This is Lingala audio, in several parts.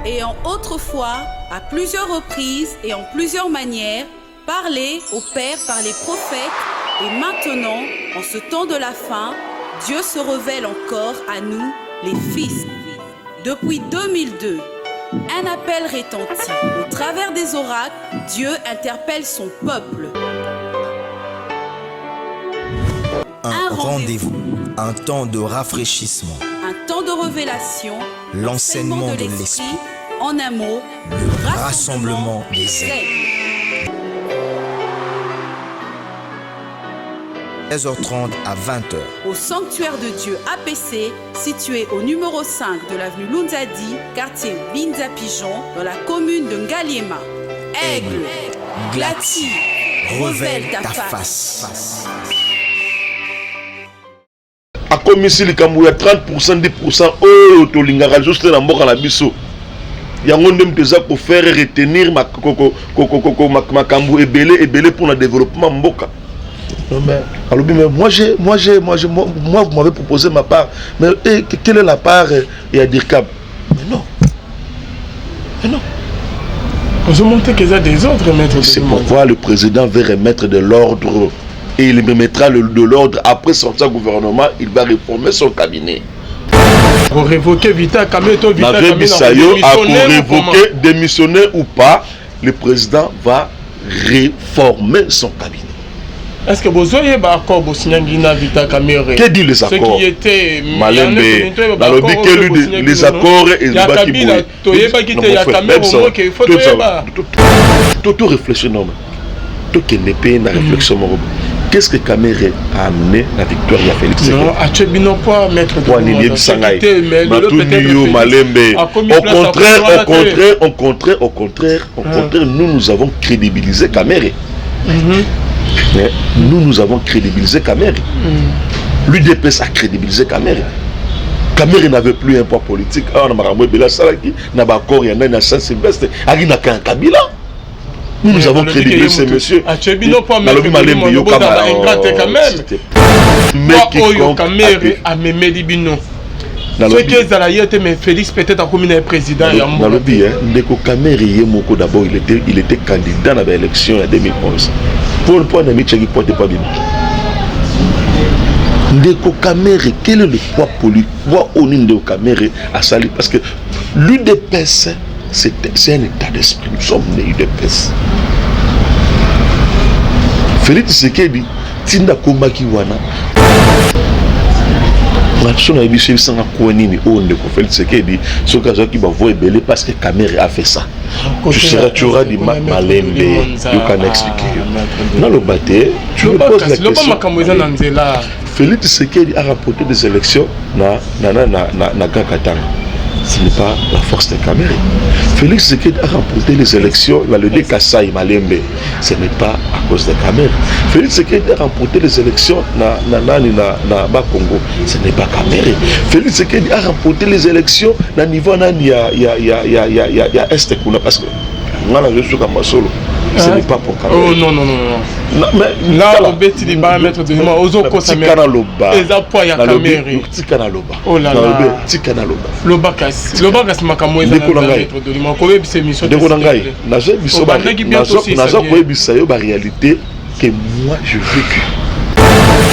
ayant autrefois, à plusieurs reprises et en plusieurs manières, parlé au Père par les prophètes, et maintenant, en ce temps de la fin, Dieu se révèle encore à nous, les fils. Depuis 2002, un appel retentit. Au travers des oracles, Dieu interpelle son peuple. Un rendez-vous, un temps de rafraîchissement, un temps de révélation, l'enseignement de l'esprit, en un mot, le rassemblement des ailes. 16h30 à 20h. Au sanctuaire de Dieu APC, situé au numéro 5 de l'avenue Lunzadi, quartier Binza Pigeon, dans la commune de Ngaliema. Aigle, Glati, révèle ta face. A komisi likambo ya 30% 10% oyo tolingaka juste na mboka na biso yango ndem teza ko faire retenir makambo ebele pour le développement mboka. Non mais alors moi vous m'avez proposé ma part, mais quelle est la part et Dirkab? Mais non. Vous montez qu'ils ont des ordres maître. C'est pourquoi le président veut remettre de l'ordre. Et il remettra de l'ordre après sortir du gouvernement, il va réformer son cabinet. Pour révoquer Vita Kamé, démissionner ou pas, le président va réformer son cabinet. Est-ce que vous avez un accord pour signer Vita Kamé? Que dit les accords? Ce qui était Malembe, dans le but que les accords et les tout réfléchir non. Tout qui n'est pas une réflexion. Qu'est-ce que Kamere a amené la victoire à Félix Tshisekedi? Non, Achebino pas mettre de Au contraire, nous avons crédibilisé Kamere. Nous avons crédibilisé Kamere. L'UDPS a crédibilisé Kamere. Kamere n'avait plus un poids politique. Nous avons crédibilisé ces messieurs. Félix peut-être a commis un président. D'abord, il était candidat à l'élection en 2011. Pour le point de vue, pas bien. Ndeko Kamere, quel est le poids politique? Ndeko Kamere a sali parce que l'UDPS, c'est un état d'esprit. Nous sommes nés UDPS. Félix Tshisekedi, Tinda Komaki Wana. Félix Tshisekedi, ce qui va voir belé parce que Kamere a fait ça. Tu auras dit Malembe, you can expliquer. Dans le bâté, tu me poses la question. Félix Tshisekedi a rapporté des élections na Gakatanga. Ce n'est pas la force de Kamere. Félix Tshisekedi a remporté les élections dans le Kasai Malembe. Ce n'est pas à cause de Kamere. Félix Tshisekedi a remporté les élections dans Congo. Ce n'est pas Kamere. Félix Tshisekedi a remporté les élections dans niveau Est parce que je suis comme solo. Ce n'est pas pour Kamere. Oh non. Mais là, on va te mettre de moi aux autres côtés. Les appuis à Kamere. Oh là là. Loba Makamwe. Réalité que moi je vécu.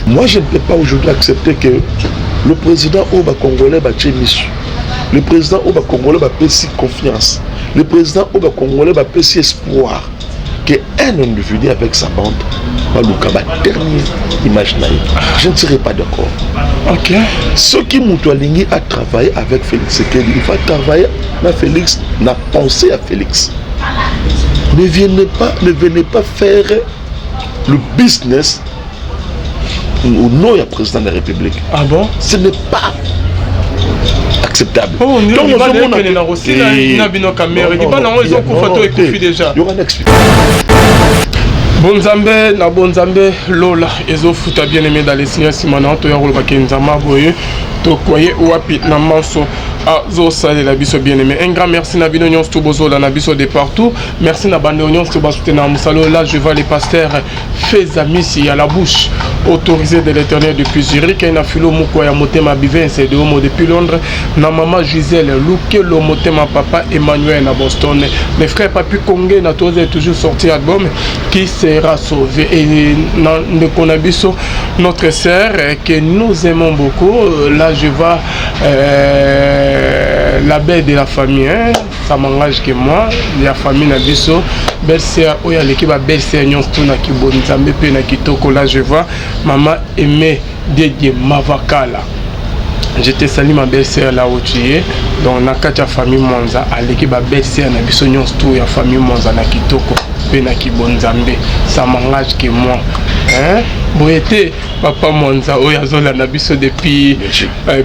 Moi je ne peux pas aujourd'hui accepter que le président Oba Congolais va Tchémisu. Le président Oba Congolais va payer confiance. Le président Oba Congolais va payer espoir. Qu'un individu avec sa bande va nous caber dernière image naïve. Je ne serai pas d'accord. Ok. Ce qui Moutoualingi a travaillé avec Félix Tshisekedi, il va travailler avec Félix, n'a pensé à Félix. Ne venez pas faire le business au nom du président de la République. Ah bon? Ce n'est pas acceptable. Oh, il y aura une explication. Bonzambe, na bonzambe, Lola, ezo futa bien aimé dans les signes Simana, to yaro bakenzama boye, to koye wapi na manso a zo sale la biso bien aimé. Un grand merci na bino nyons to bozo la na biso de partout. Merci na bande nyons to basute na musalo. Là je vois les pasteurs fais amis à la bouche autorisé de l'Éternel depuis Zurich et na filo moko ya motema bivin c'est de homo depuis Londres. Na maman Gisèle, Luke lo motema papa Emmanuel na Boston. Les frères Papi Kongé na tosé toujours sorti album qui sera sauvé et de Konabiso notre sœur que nous aimons beaucoup. Là je vois la belle de la famille, hein? Ça m'engage que moi, la famille Nabiso, belle-sœur, oya l'équipe a belle-sœur, nyons tout na kibonzambe pe na kitoko. Là je vois maman aimée Dédié Mavakala. Je te salue ma belle-sœur là où tu es. Donc na katia famille Monza, à l'équipe a belle-sœur Nabiso nyons tout ya famille Monza na kitoko pe na kibonzambe. Ça m'engage que moi, hein? Boyete papa Monza oya zola Nabiso depuis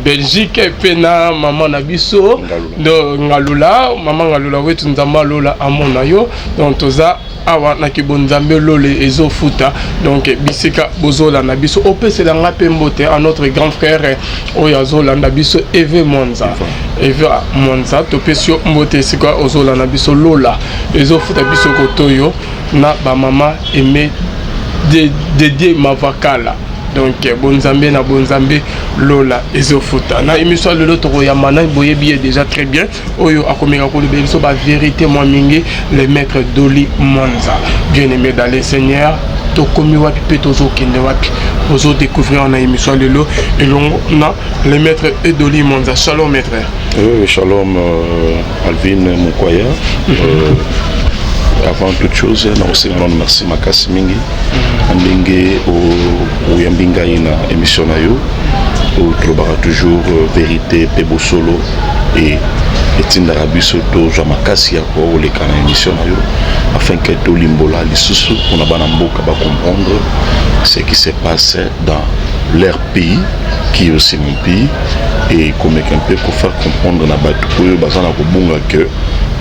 Belgique et pena maman Nabiso do ngalula maman ngalula wetu nzamba lola amona yo donc toza awa na kibonzambe lole ezo futa donc bisika bozola Nabiso opese la ngape mbote à notre grand frère oya zola Nabiso Eve Monza Eve Monza topesio mbote sika ozola Nabiso lola ezo futa biso kotoyo na ba mama aimé Dédié Mavakala. Donc bonzambe na bonzambe lola ezofuta na émission de l'autre yamana boye bien déjà très bien oyo akomeka ko le so ba vérité moi mingi le maître Doli Monza bien aimé dans les seigneurs to komi wapi pe tozo kende wapi ozo découvrir na émission de l'eau et na le maître Doli Monza. Shalom maître. Oui, shalom Alvin Mukwaya. Avant toute chose, nous aussi merci Makasi Mingi, Ndenge au Yambinga ina émission na yo, où trouvera toujours vérité Pebo Solo et Tindarabi Soto Jamakasi yako au les canaux émission na yo, afin que tout l'imbola lisusu on a banamboka ba comprendre ce qui se passe dans leur pays qui est aussi mon pays et comme un peu pour faire comprendre na batu bazana ko bunga que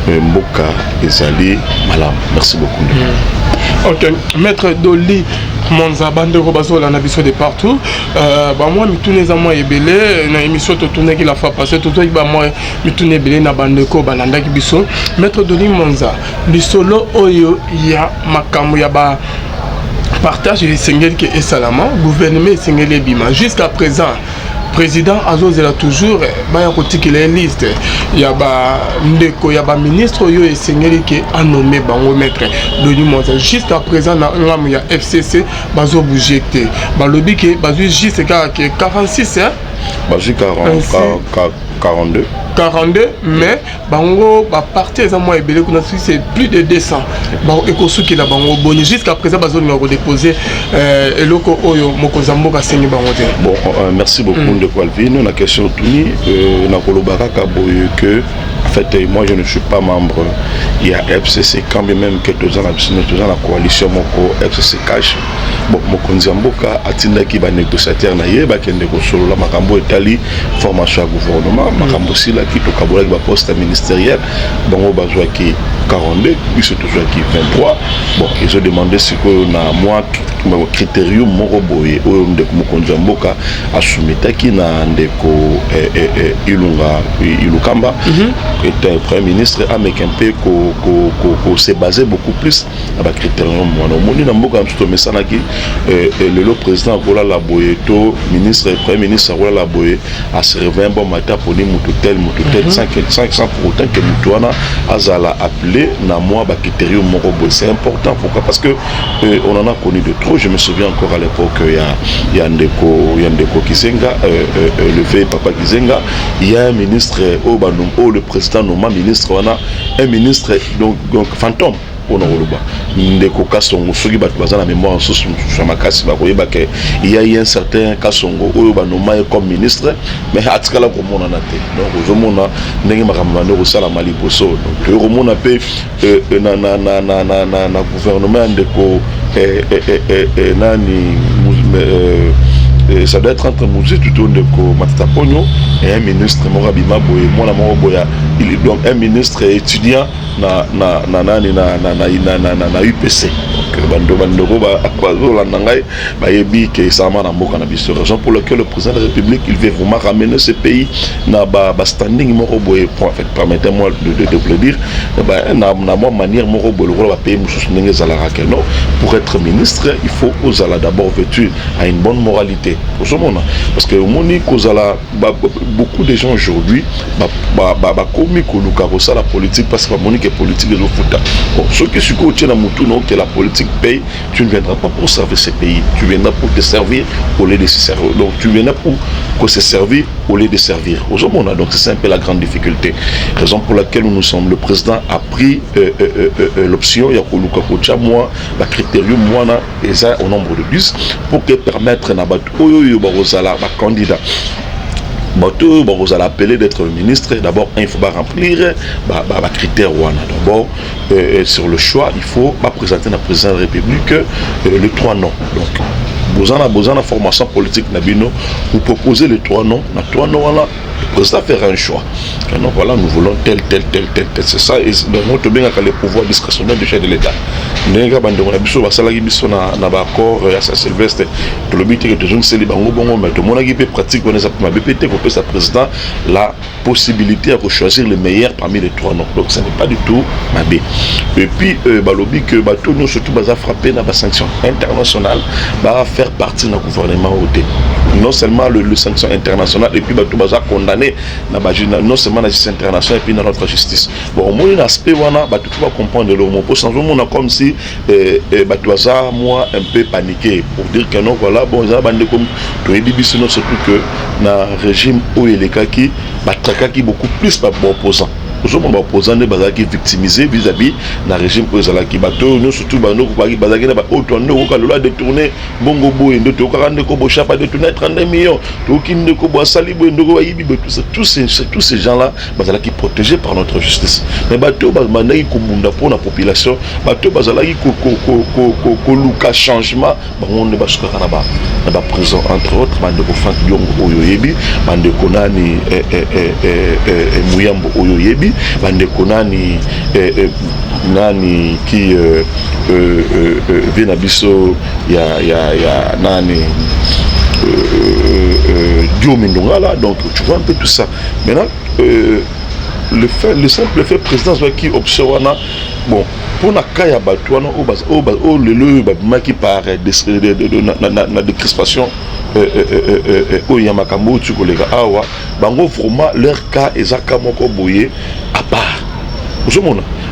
Mboka ezali malam. Merci beaucoup. Ok, maître Doli Monza bande robazola na biso de partout. Bah moi mitune za moi ebele na émission to tourner qui la fois passée tout ba moi mitune ebele na bande ko balanda ki biso. Maître Doli Monza lisolo oyo ya makambo ya ba partage les singles que esalama gouvernement singles bima jusqu'à présent. Président Azos a toujours baya kotiki la liste ya ba ndeko ya ba ministre yo esengeli ke a nommé bango maître Doli Monza jusqu'à présent na ngam ya FCC bazo bouger ba lobi ke bazo juste ka 46 hein bazo 42 mais bango ba parti za moi ebele kuna c'est plus de 200 ba ekosuki la bango boni jusqu'à présent bazo nga ko déposer eloko oyo mokozamboka sengi bango te. Bon merci beaucoup de Alvin na question tuni na kolobaka ka boye que en fait moi je ne suis pas membre il y a FCC quand même que tous dans la coalition moko FCC cash bon mokonzamboka atindaki ba négociateur na ye ba kende ko solo la makambo etali formation à gouvernement makambo sila qui to kabola ba poste ministériel bango bazwa ki 42 puis c'est toujours qui 23 bon ils ont demandé ce que na moi critérium moko boye oyo ndeko mokonzamboka asumitaki na ndeko Ilukamba qui était premier ministre avec un peu ko se basé beaucoup plus à ba critérium moi no moni na mboka mtuto mesana ki le président voilà la boye to ministre premier ministre voilà la boye a se réveiller bon matin pour ni mutu tel 500 pour autant que mutuana azala appelé na moi ba critérium moko boye c'est important pourquoi parce que on en a connu de trop. Je me souviens encore à l'époque il y a Ndeko Kizenga le fait papa Kizenga il y a un ministre le président nomme ministre on a un ministre donc fantôme on a roloba Ndeko Kasongo soki bat bazana mémoire sur Makasi ba koyeba ke il y a eu un certain Kasongo oyo ba nommé comme ministre mais atikala ko mona na te donc ozomona ndenge makambo na sala maliboso donc romona pe na gouvernement Ndeko nani ça doit être entre Mouzi tout de Matata Pogno et un ministre Morabima Boye moi donc un ministre étudiant na UPC bandeko bazolandangai bayebi ke esama na mboka na biso, raison pour laquelle le président de la République il veut vraiment ramener ce pays na standing moko boye, en fait permettez-moi de vous le dire, na manière moko boye le pays mususu ndenge ezalaka ke non, pour être ministre il faut ozala d'abord vêtu à une bonne moralité parce que moni kozala beaucoup de gens aujourd'hui komi koluka la politique parce que moni que politique est futa. Bon, ce que tu coaches dans mutu non que la politique paye, tu ne viendras pas pour servir ce pays, tu viendras pour te servir au lieu de se servir. Donc tu viendras pour se servir au lieu de servir. Donc c'est un peu la grande difficulté. Raison pour laquelle nous sommes, le président a pris l'option, il y a koluka kocha moi, la critérium moi na eza au nombre de 10 pour que permettre na batu oyo barozala ba candidat. Bateau, vous allez appeler d'être ministre. D'abord, il faut remplir les critères. D'abord, sur le choix, il faut présenter le président de la République les 3 noms. Donc, vous avez une formation politique, vous proposez les 3 noms. Les 3 noms, là, le président fait un choix. Donc, voilà, nous voulons tel. C'est ça. Et nous avons bien le pouvoir discrétionnaire du chef de l'État. Nous avons un accord à Saint-Sylvestre. Tout le but est que tout le monde sait que pratique sa président la possibilité de choisir le meilleur parmi les 3 noms. Donc ce n'est pas du tout ma bé. Et puis balobi que bateau nous surtout baza frapper dans la sanction internationale va faire partie du gouvernement OT. Non seulement le sanction internationale et puis bateau baza condamné non seulement la justice internationale et puis dans notre justice. Bon au moins l'aspect wana bateau va comprendre le mot pour changer on a comme si bateau baza moi un peu paniqué pour dire que non voilà bon ça bande comme to dit biso surtout que na régime où il est qui batakaki beaucoup plus par opposants. Nous sommes opposants qui victimisés vis-à-vis d'un régime où il bateau nous surtout bando qui bazaki na ba otondo ko loi détourner bongo boy ndo to karande ko bo chapa détourner 32 millions to kinde ko bo sali bo ndo ko yibi tous ces gens là bazalaki protégés par notre justice. Mais bateau bazmanaki ko munda pour la population bateau bazalaki ko luka changement bango ne basuka na ba prison entre autres bande ko Frank Diongo oyo yebi bande ko nani Muyambo oyo yebi bande ko nani qui vient à biso ya nani Diomindongala. Donc tu vois un peu tout ça. Maintenant le simple fait président qui observe bon pour na kaya batouana au le qui par na décrispation au yamakambo tu collègue awa bango vraiment leur cas ezaka moko boye à part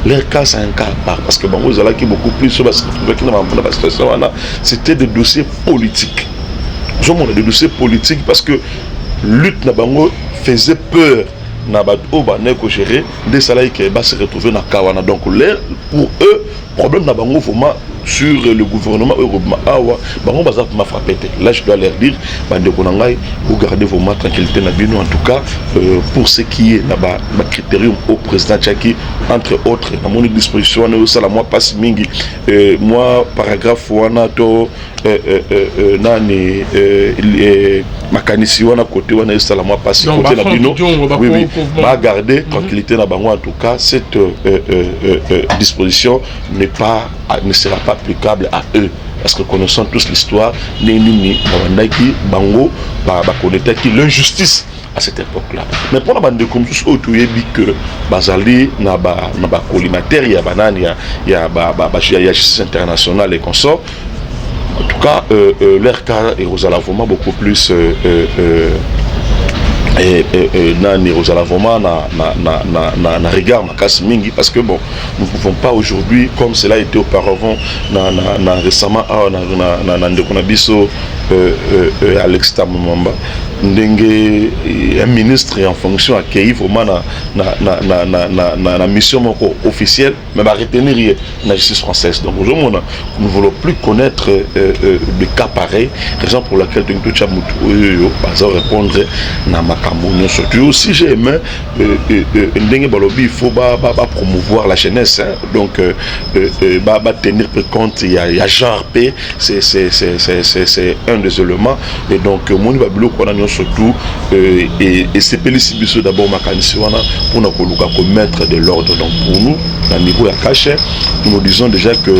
leur cas c'est un cas à part parce que bango zala qui beaucoup plus sur la situation c'était des dossiers politiques. Des dossiers politiques parce que lutte na bango faisait peur na bat obane ko gérer des salariés qui va se retrouver na kawana. Donc pour eux problème na bango vraiment sur le gouvernement européen awa bango baza ma frappé. Là je dois leur dire bande ko nangai vous gardez vos tranquillité na bino en tout cas pour ce qui est na ba critérium au président Tchaki entre autres na mon disposition na sala moi passe mingi moi paragraphe wana to nani makanisi wana côté wana sala moi passe côté na bino oui va garder tranquillité na bango en tout cas cette disposition ne sera pas applicable à eux parce que connaissant tous l'histoire ni bango connaître qui l'injustice à cette époque-là. Mais pour la bande de comme tous autres que bazali na ba collimateur il y a banane il y a justice internationale et consorts. En tout cas leur cas est aux alavoments beaucoup plus nani rozala vraiment na regard makasi mingi parce que bon nous ne pouvons pas aujourd'hui comme cela a été auparavant récemment na ndeko na biso Alex Tamamba ndenge un ministre en fonction accueilli vraiment na mission officielle mais va retenir la justice française. Donc aujourd'hui nous ne voulons plus connaître de cas pareils, raison pour laquelle nous devons répondre na surtout si j'aime il faut promouvoir la jeunesse hein. Donc tenir compte il y a genre P c'est un des éléments et donc mon babilo qu'on a surtout et c'est Pélissibiso d'abord Makanisiwana pour nous mettre de l'ordre. Donc pour nous, à niveau à Caché, nous disons déjà que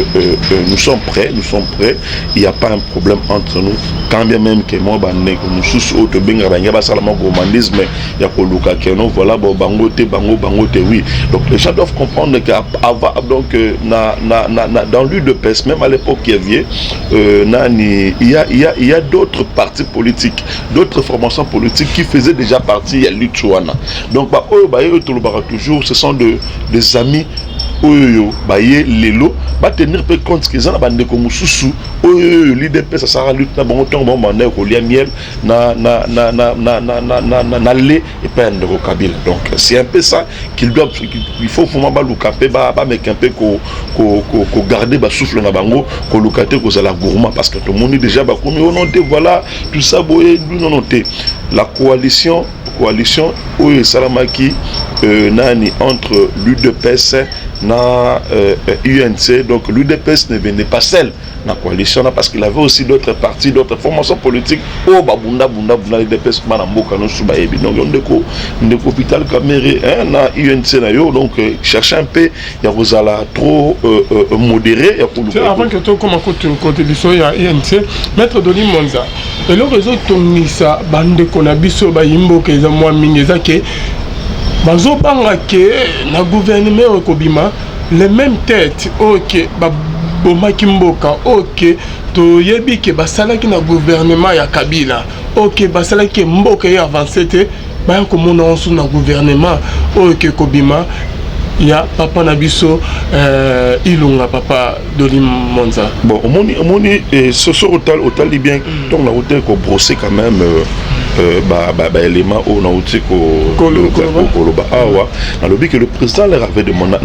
nous sommes prêts, il n'y a pas un problème entre nous, quand bien même que moi, nous sommes au Tobinga, il y a un gourmandisme, il y a Koluka, voilà, bangote, oui. Donc les gens doivent comprendre que dans l'UDPS, même à l'époque qui est vieille, il y a d'autres partis politiques, d'autres formations politiques qui faisaient déjà partie de l'Utouana. Donc, toujours, ce sont des amis. Lelo va tenir compte que ça bande comme sous l'IDP ça sera lutte na bon temps bon mané ko lia miel na lait et pas de Kabila. Donc c'est un peu ça qu'il doit, il faut vraiment ba lukape ba mec un peu ko garder ba souffle na bango ko lukate ko la gourmand parce que tout le monde est déjà ba comme voilà tout ça boye non la coalition où Salamaki nani entre l'UDPS na UNC. Donc l'UDPS ne venait pas seul dans la coalition parce qu'il avait aussi d'autres partis, d'autres formations politiques. Oh babunda l'UDPS manamboka no subaebi. Donc on de hôpital Caméré na UNC na yo. Donc chercher un peu ya rozala trop modéré ya pour avant que tu comment contribution ya UNC maître Doli Monza et le réseau tonisa bande konabiso ba yimbo ke za moi mingeza ke bazo banga ke na gouvernement kobima les mêmes têtes OK ba bomaki mboka OK to yebi ke basalaki na gouvernement ya Kabila OK basalaki mboka ya avancé te ba ko mona onsu na gouvernement OK kobima ya papa nabiso ilunga papa Doli Monza. Bon omoni ce autal bien donc la hôtel ko brosser quand même élément au nauti ko loba awa na lobi que le président leur avait demandé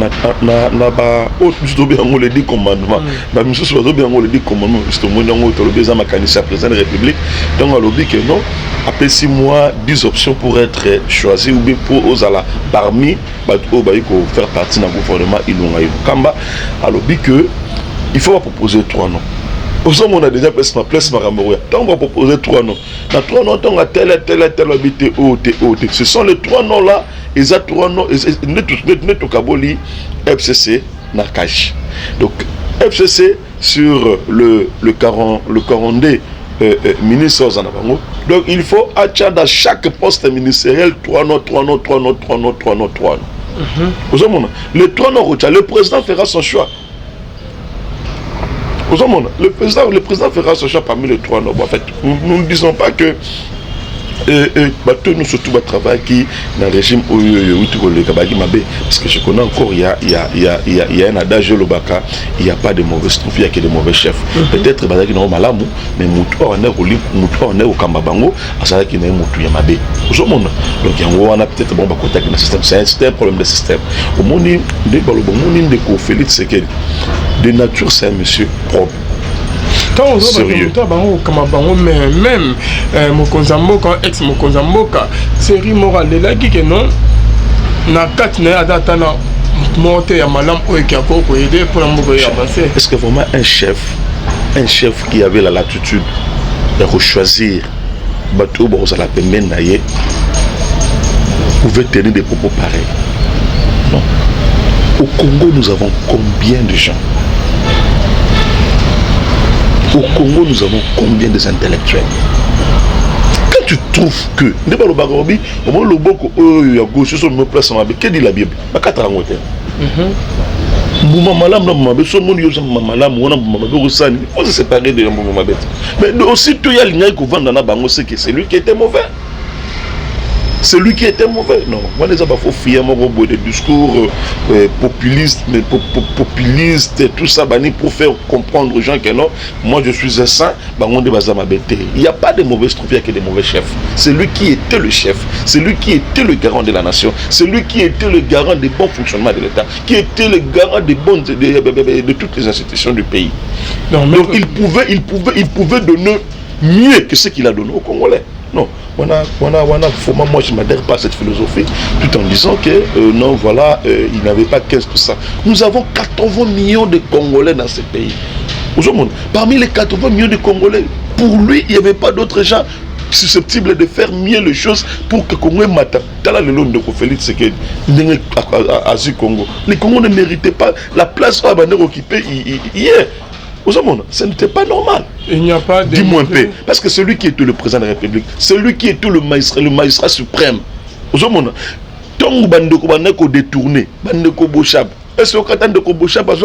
na ba autre bien on le dit commandement ba monsieur so bien on le dit commandement justement on to lobi za makanisa président de la République donc on lobi que non après 6 mois 10 options pour être choisi ou bien pour osala parmi bato ba ko faire partie dans gouvernement ilunga kamba a lobi que il faut proposer 3 noms. On a déjà place Maramouya. Tant on va proposer 3 noms. Dans 3 noms, on a tel habité OT. Ce sont les 3 noms là. Ils ont 3 noms. Net au Kaboli, FCC, Nakash. Donc FCC sur le 42 ministre aux Anabango. Donc il faut attirer dans chaque poste ministériel 3 noms. Les 3 noms, le président fera son choix. Le président fera ce choix parmi les 3 noms. En fait, nous ne disons pas que nous surtout un travail qui dans le régime parce que je connais encore il y a un adage au Baka, il n'y a pas de mauvais troupes, il n'y a que de mauvais chefs. Peut-être que nous malamu mais on est au Kambabango ça qui n'est mutu yamabe. Donc on a peut-être bon contact dans le système, c'est un problème de système. Au monde de Félix Sekedi de nature c'est un monsieur propre. Sérieux. Mais même Mokonzamboka, ex-Mokonzamboka, série morale de la qui non na 4 na adatana monter à malam qui a pour aider pour avancer. Est-ce que vraiment un chef qui avait la latitude de choisir bateau à la peine naïe pouvait tenir des propos pareils? Non. Au Congo, nous avons combien de gens? Au Congo, nous avons combien de intellectuels? Quand tu trouves que, n'est-ce pas le Barobi, au moins le Boko, il y a gauche sur le place, qu'est-ce dit la Bible? On se séparer de l'homme. Mais aussi, il y a l'ingénieur qui vend dans la banque, c'est que c'est lui qui était mauvais. C'est lui qui était mauvais. Non, moi les abats faut fier des discours populistes, et tout ça pour faire comprendre aux gens que non, moi je suis un saint, il n'y a pas de mauvais troupes, il n'y a que des mauvais chefs. C'est lui qui était le chef, c'est lui qui était le garant de la nation, c'est lui qui était le garant des bons fonctionnements de l'État, qui était le garant des bonnes de toutes les institutions du pays. Non, donc il pouvait donner mieux que ce qu'il a donné aux Congolais. Non, moi je ne m'adhère pas à cette philosophie, tout en disant que non, voilà, il n'avait pas 15%. Nous avons 80 millions de Congolais dans ce pays. Parmi les 80 millions de Congolais, pour lui, il n'y avait pas d'autres gens. susceptible de faire mieux les choses pour que Congo mata. Tala le long de Félix Tshisekedi, Asie Congo. Les Congos ne méritaient pas la place où Abandé occupée hier. Ce n'était pas normal. Il n'y a pas de... Dis-moi un peu. Parce que celui qui est tout le président de la République, celui qui est tout le magistrat suprême, tant Bandeko Bandeko détourné, Bandeko Bochab, est-ce que quand Bandeko Bochab a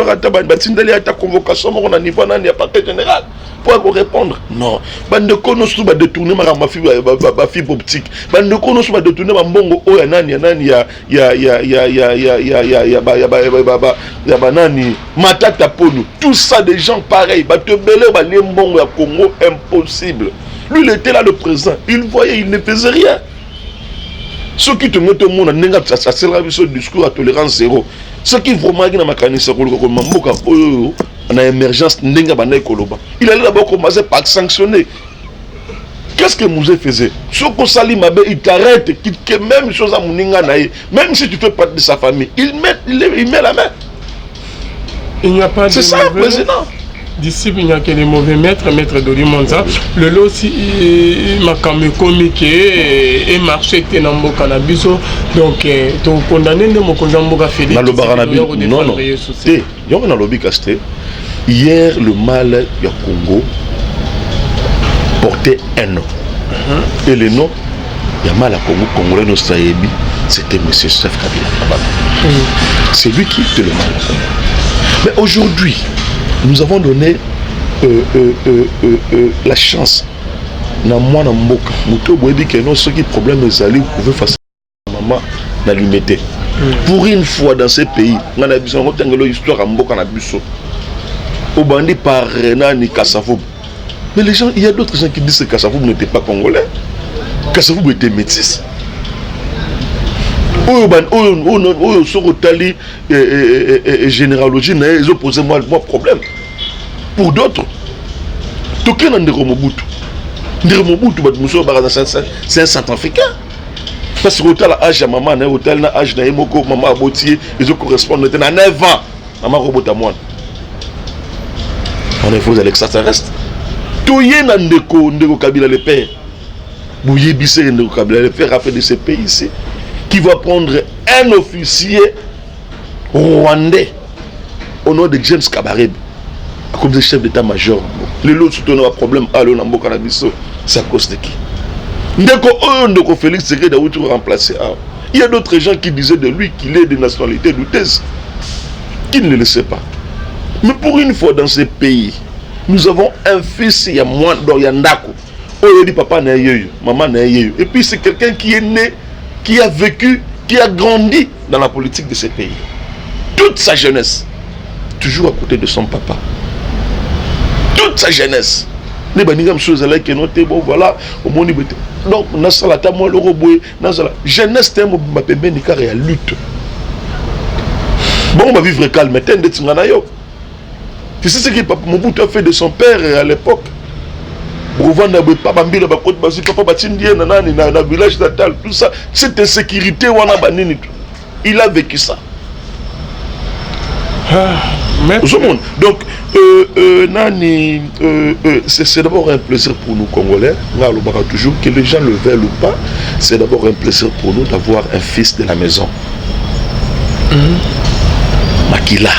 ta convocation au niveau d'un parquet général pour répondre? Non. Bandeko nous va détourner ma fibre optique. Bandeko nous va détourner ma bongo o ya banani matata pono. Tout ça des gens pareils. Ba te belé ba les mbongo ya Congo impossible. Lui il était là le président. Il voyait, il ne faisait rien. Ceux qui te mettent au monde, ça sera ce discours à tolérance zéro. Ceux qui vraiment qui n'a pas connu ce rôle comme Mamboka, en émergence, il allait d'abord commencer par sanctionner. Qu'est-ce que Mouzé faisait? Ce qu'on salit Mabé, il t'arrête, que même chose à Mouninga Naï, même si tu fais partie de sa famille, il met la main. Il n'y a pas de... C'est ça, président. Disciple, il n'y a que les mauvais maîtres, maître de Limonza. Le lot aussi, m'a communiqué et marché que Nambo Cannabis. Donc, tu condamné de mon condamné à faire des choses. Non, non. Il y a un lobby casté. Hier, le mal du Congo portait un nom. Et le nom, il y a mal à Congo, Congolais, nos Saïbi, c'était M. Joseph Kabila. C'est lui qui était le mal à Congo. Mais aujourd'hui, nous avons donné la chance na mwana mboka muto boyebi que non ceux qui problème ezali vous pouvez faire maman na limité pour une fois dans ces pays on a besoin de histoire à mboka na biso au bandit par Renani Kassavoub. Mais les gens, il y a d'autres gens qui disent que Kassavoub n'était pas congolais, Kassavoub était métis. Sur Otali et généalogie, ils ont posé moi problème. Pour d'autres, Toké n'a pas Mobutu. Mobutu, c'est un centrafricain. Parce que l'hôtel a âge à maman, l'hôtel a âge à Moko, maman à Botier, ils ont correspondu à 9 ans. Maman robot à moi. On est faux avec ça, ça reste. Toye n'a ndeko Kabila le père. Bouye Bissé ndeko Kabila le père a fait de ce pays ici. Qui va prendre un officier rwandais au nom de James Kabarebe comme chef d'état-major. Les autres surtout ont un problème à l'Onambo Canabiso. C'est à cause de qui? Ndeko Félix Tshisekedi a toujours remplacé. Il y a d'autres gens qui disaient de lui qu'il est de nationalité douteuse. Qui ne le sait pas. Mais pour une fois dans ces pays, nous avons un fils, il y a moins d'Oriandako. Il dit papa n'a eu, maman n'a eu. Et puis c'est quelqu'un qui est né, qui a vécu, qui a grandi dans la politique de ce pays. Toute sa jeunesse, toujours à côté de son papa. Toute sa jeunesse. Les banigam choses là qui noté bon voilà au monde donc na sala ta mo le roboué na sala jeunesse tem ma pembe ni car ya lutte. Bon on va vivre calme tende tsingana yo. Tu sais ce que papa Mobutu a fait de son père à l'époque. Rwanda papa mbila ba côte basi papa batindie na nani na village natal tout ça cette insécurité wana banini il a vécu ça. Donc, c'est d'abord un plaisir pour nous Congolais, toujours que les gens le veulent ou pas, c'est d'abord un plaisir pour nous d'avoir un fils de la maison. Makila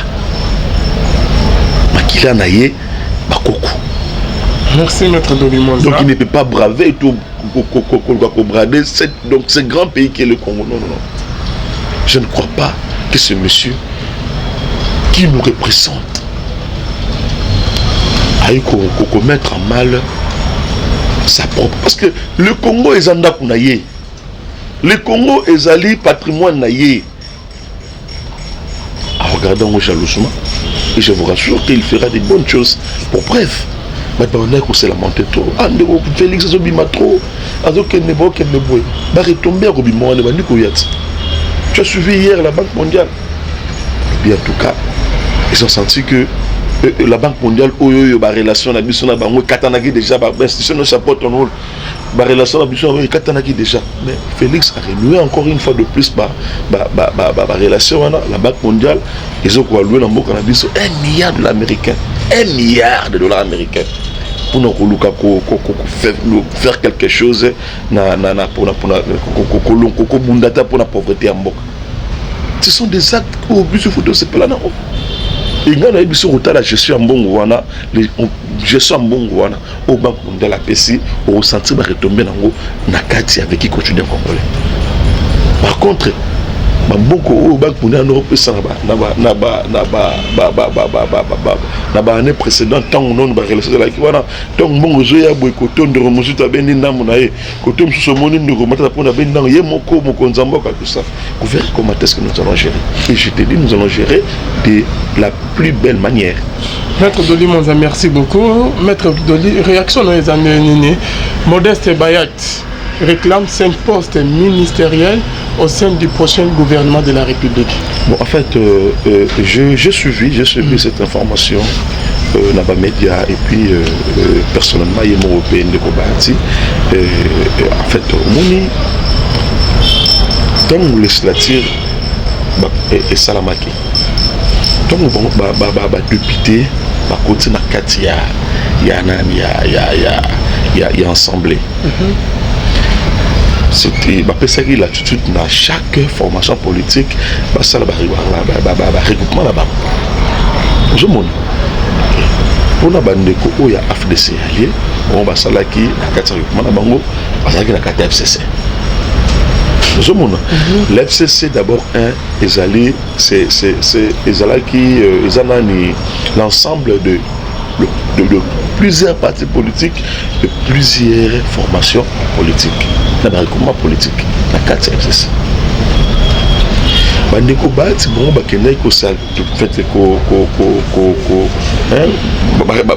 Naye Bakoko. Merci maître Dolimonza. Donc il ne peut pas braver tout brader donc ce grand pays qui est le Congo. Non, non, non. Je ne crois pas que ce monsieur qui nous représente a eu qu'on mettre en mal sa propre. Parce que le Congo est en Naye. Le Congo est allé patrimoine Naye. En regardant au jalousement, et je vous rassure qu'il fera des bonnes choses. Pour bref, maintenant on s'est lamenté trop. Ah, Félix Zobima trop. Tu as suivi hier la Banque mondiale. Et en tout cas, ils ont senti que la Banque mondiale la relation avec Katanagi déjà institution de chapeau la relation avec Katanagi déjà mais Félix a renoué encore une fois de plus la relation la Banque mondiale ils ont loué dans le cannabis $1 milliard américain $1 milliard américain pour nous faire quelque chose pour la pauvreté en Mboka. Ce sont des actes où plus faut se plaindre. Et quand on a eu la gestion en Bongo, gestion en Bongo, au banque de la PC, au sentir retomber dans Nakati avec qui continue congolais. Par contre, beaucoup au banque pour nous année précédente tant non ba relation de la qui wana tant bongo zoya boykoto de remusuta beni ndamu na ye koto msuso moni ndoko mata pour na beni ndamu ye moko nzamboka tout ça. Vous verrez comment est-ce que nous allons gérer. Et je te dis, nous allons gérer de la plus belle manière. Maître Doli Monza, merci beaucoup. Maître Doli, réaction dans les années Modeste Bayat réclame 5 postes ministériels au sein du prochain gouvernement de la République. Bon, en fait, j'ai suivi cette information dans les médias et puis personnellement, il y a mon européen de Kobati. En fait, tant que législature et Salamaki, tant que député, côté na Katia, il y a assemblée. C'était ça qu'il a tout de suite dans chaque formation politique, ça le regroupement là-bas. Je montre. Pour la bande il y a FDC allié, on va ça là qui na Katia regroupement là bango, ça qui na Katia FCC. Je montre. L'FCC d'abord ils allaient l'ensemble de plusieurs partis politiques, de plusieurs formations politiques. Dans le recoupement politique, dans 4 FCC. Bandeko Bat, bon, Bakenai, fait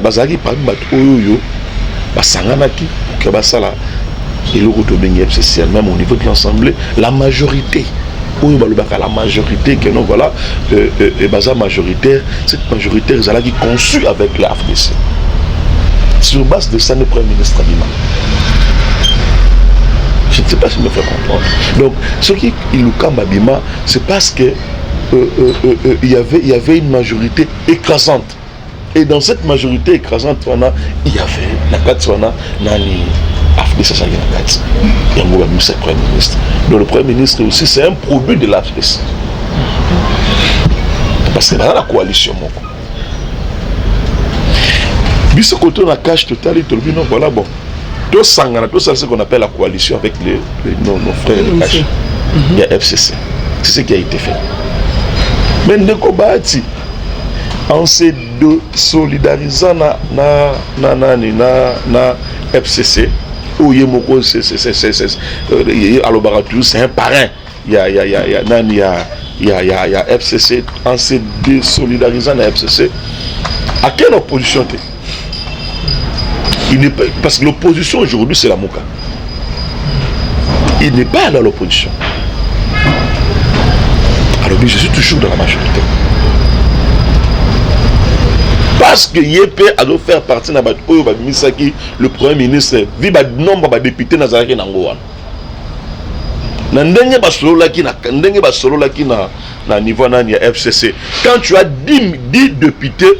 Bazari, parmi Oyo, Basanganaki, Kabasala, et le Rotobengi FCC, même au niveau de l'Assemblée, la majorité. La majorité, que non, voilà, Baza majoritaire, cette majorité, ils allaient conçue avec la FDC. Sur base de ça, le Premier ministre Abima. Je ne sais pas si je me fais comprendre. Donc, ce qui est le cas Babima, c'est parce que il y avait une majorité écrasante. Et dans cette majorité écrasante, il y avait la Katswana, Nani, Afdis, il y a le Premier ministre. Donc, le Premier ministre aussi, c'est un produit de l'Afdis. Parce que dans la coalition, mais ce côté, on a cache total, il te dit non, voilà, bon. Tout ça, c'est ce qu'on appelle la coalition avec nos frères de Cache. Il y a FCC. C'est ce qui a été fait. Mais Ndekobati, en se solidarisant na FCC, où il y c'est un parrain. Il y a FCC, en se désolidarisant na FCC, à quelle opposition t'es? Parce que l'opposition aujourd'hui c'est la Mouka. Il n'est pas à l'opposition. Alors je suis toujours dans la majorité. Parce que Yépe a dû faire partie de Misaki, le Premier ministre, vit le nombre de députés dans la Nangoan. Na niveau FCC. Quand tu as 10 députés,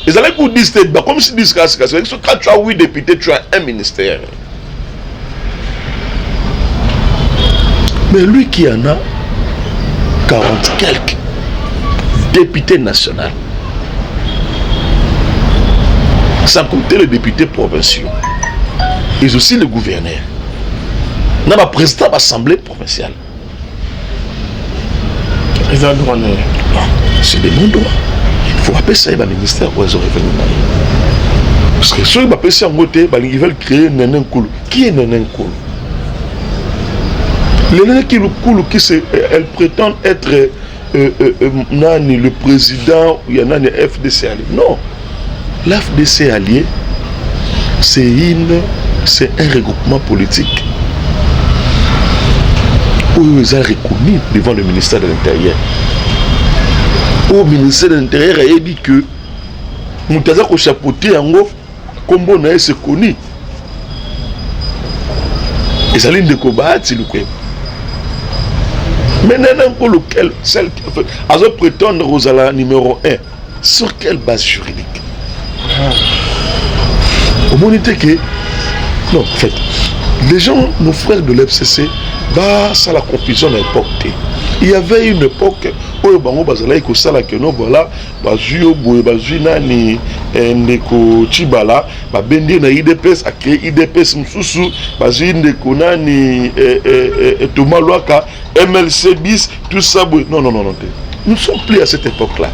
ils allaient vous dire comme si disent quand tu as 8 députés, tu as un ministère. Mais lui qui en a 40 quelques députés nationaux, sans compter les députés provinciaux, et aussi le gouverneur, n'a pas président de l'Assemblée provinciale. C'est des bons droits. Il faut appeler ça un ministère où ils ont revenu. Parce que ceux qui appellent ça en côté, ils veulent créer Nénen Koulou. Qui est Nénen Koulou? Le Nénen Koulou, elle prétend être le président, il y en a une FDC allié. Non. L'FDC allié, c'est un regroupement politique où ils ont reconnu devant le ministère de l'Intérieur. Au ministère de l'Intérieur, il a dit que Moutaza ko chapeauté yango kombo na se connu. Et ça ligne de combat, c'est le quoi. Mais n'importe lequel, celle qui fait, à prétendre Rosala numéro 1, sur quelle base juridique? Au monité que non, en fait, les gens, nos frères de l'FCC, bah, ça la confusion à l'époque. Il y avait une époque où bango bazala ko sala que non voilà, bazuyo boye bazuna ni ndeko Chibala, ba bende na IDPS a créé IDPS msusu, bazuyi ndeko nani Thomas Loaka, MLC bis, tout ça boye. Non. Nous ne sommes plus à cette époque-là.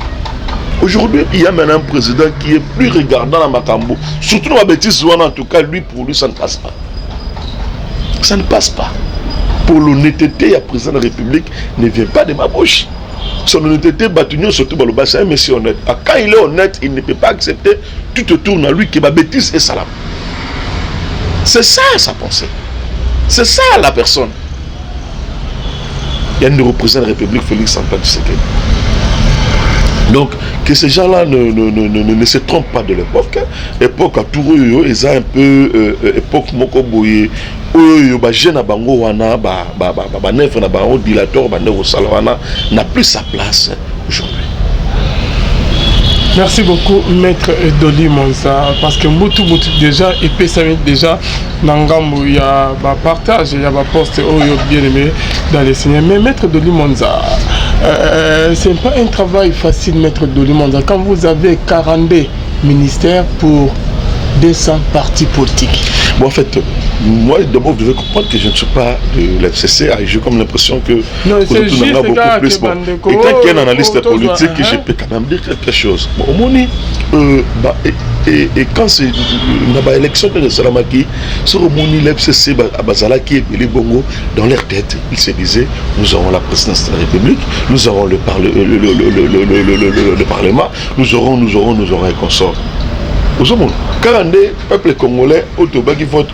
Aujourd'hui, il y a maintenant un président qui est plus regardant à Makambo. Surtout dans la bêtise, en tout cas, lui, pour lui, ça ne passe pas. Ça ne passe pas. Pour l'honnêteté, le président de la République ne vient pas de ma bouche. Son honnêteté, Batugnon, surtout dans le bassin, mais c'est honnête. Quand il est honnête, il ne peut pas accepter tout autour de lui qui est ma bêtise et salam. C'est ça sa pensée. C'est ça la personne. Il y a un représentant de la République, Félix Antoine Tshisekedi. Donc, que ces gens-là ne se trompent pas de l'époque. Époque à Touro, ils ont un peu époque Mokoboye, jeune bango wana, nef na bango dilateur, nef salawana n'a plus sa place aujourd'hui. Merci beaucoup, Maître Doli Monza, parce que Moutou déjà, et Pessamit déjà, Nangamou, il y a un partage, il y a un poste bien aimé dans les signes. Mais Maître Doli Monza, ce n'est pas un travail facile, Maître Doli Monza, quand vous avez 42 ministères pour 200 partis politiques. Bon, en fait, moi, d'abord, vous devez comprendre que je ne suis pas de l'FCC. J'ai comme l'impression que... Non, c'est juste beaucoup plus. Bon. Étant qu'il y a un analyste politique, je peux quand même dire quelque chose. Bon, au Moni, et quand c'est une élection de Salamaki, sur le Moni, l'FCC, Bazalaki et les Bongo, dans leur tête, ils se disaient, nous aurons la présidence de la République, nous aurons le Parlement, nous aurons un consort. Aux hommes, 42 peuples congolais, qui votent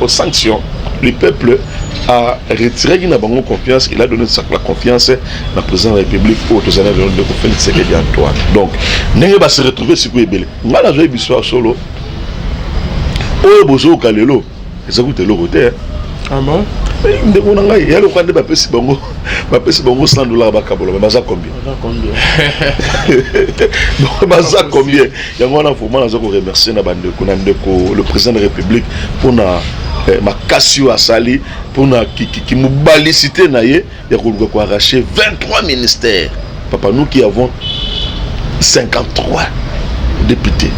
sanction, le peuple a retiré la confiance, il a donné la confiance à la présidente de la République pour tous les années de Félix Tshisekedi Antoine. Donc, nous va se retrouver sur le Bélé. Nous avons une histoire solo. Oh, bozo kalelo, ça coûte le côté. Ah bon? Il y a le point de Bapesi Bongo, $100 à Kabolo, mais ça combien? Ça combien? Il y a un moment où on remercie le président de la République pour ma cassio à Sali, pour qui nous balicité, il y a arraché 23 ministères. Papa, nous qui avons 53 députés.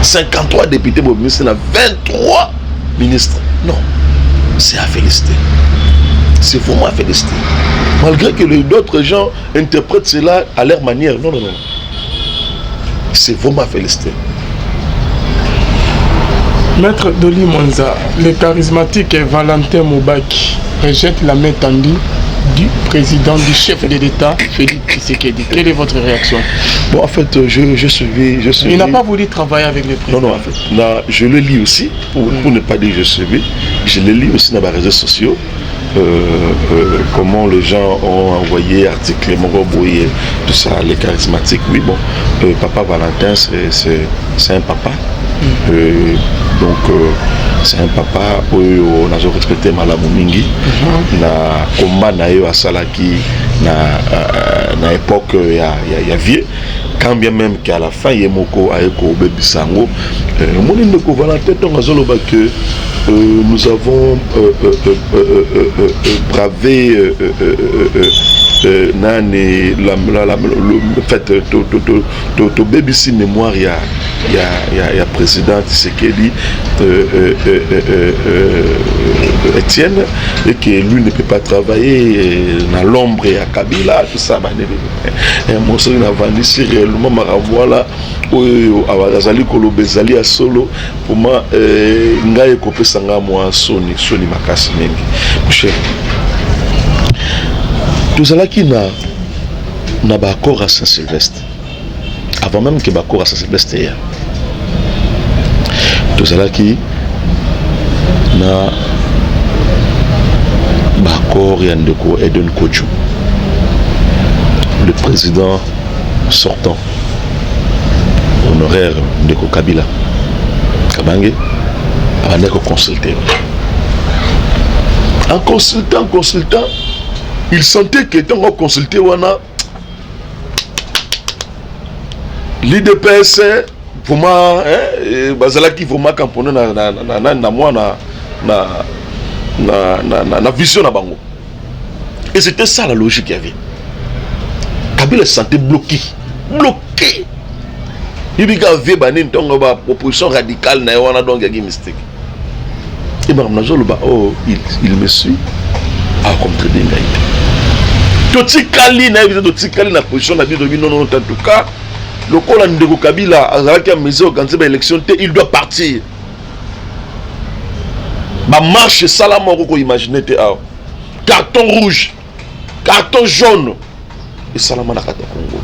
53 députés, mon ministre, 23 ministres. Non. C'est à féliciter. C'est vraiment à féliciter. Malgré que d'autres gens interprètent cela à leur manière. Non. C'est vraiment à féliciter. Maître Doli Monza, le charismatique Valentin Moubaki rejette la main tendue du président, du chef de l'État, Félix Tshisekedi. Quelle est votre réaction? Bon, en fait, je suis. Il n'a pas voulu travailler avec le président. Non, en fait. Là, je le lis aussi, pour ne pas dire je suis. Je le lis aussi dans les réseaux sociaux. Comment les gens ont envoyé articles, Moroboye, tout ça, les charismatiques. Oui, bon, Papa Valentin, c'est un papa. Donc, c'est un papa où on a retraité Malamu Mingi, na combat na yo asalaki na époque ya vieux, quand bien même qu'à la fin Yemoko aeko bebisango, mon ndeko Valentin tongazoloba que nous avons bravé nani le fait to BBC mémoire ya président Tshisekedi Etienne, et que lui ne peut pas travailler dans l'ombre et à Kabila, tout ça. Et mon soeur n'a vendu si réellement voilà azali kolobezali à solo pour moi ngai kopé sanga moi soni makasi mengi cher tout ça qui na ba accord à Saint-Sylvestre avant même que ba accord à Saint-Sylvestre hier tout ça qui na ba accord ya ndeko Eden Kojo, le président sortant honoraire de Kabila Kabange a consulté. En consultant, il sentait que tant qu'on consultait, l'IDPS vraiment bazalaki vraiment camponné na moi na vision na bango. Et c'était ça la logique qu'il y avait. Kabila se sentait bloqué. Il y avait une proposition radicale, donc il y a mistake. Et il me suit à contredire. La position non, en tout cas, le col de Kabila a maison quand c'est l'élection, il doit partir. Ma marche, ça là, moi, imaginer carton rouge, carton jaune, et Salama na Congo.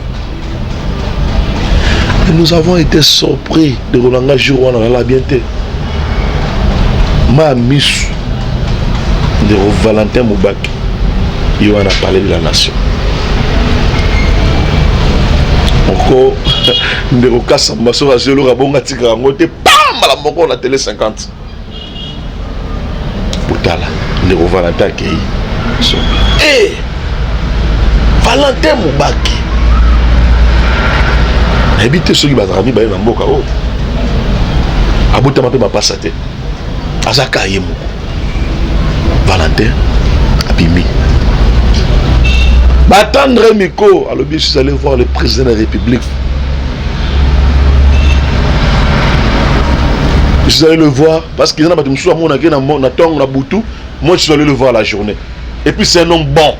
Et nous avons été surpris de Roland Giroua dans la bienté. Ma miss de Valentin Moubak, il en a parlé de la nation. Encore, de Rokas Ambasso, à Zélo Rabonga Tigramote, pam, à la moko on a télé 50. Boutala, de Valentin Kei. Et Valentin Moubak. Habiter ceux qui vont ramener dans Mboka. Abouta m'a pas passé. Azaka Yemo. Valentin Abimi. Batandre Miko. Alors bien, je suis allé voir le président de la République. Je suis allé le voir parce qu'il y a un monsieur à mon agé dans mon attend la boutou. Moi, je suis allé le voir la journée. Et puis c'est un homme bon.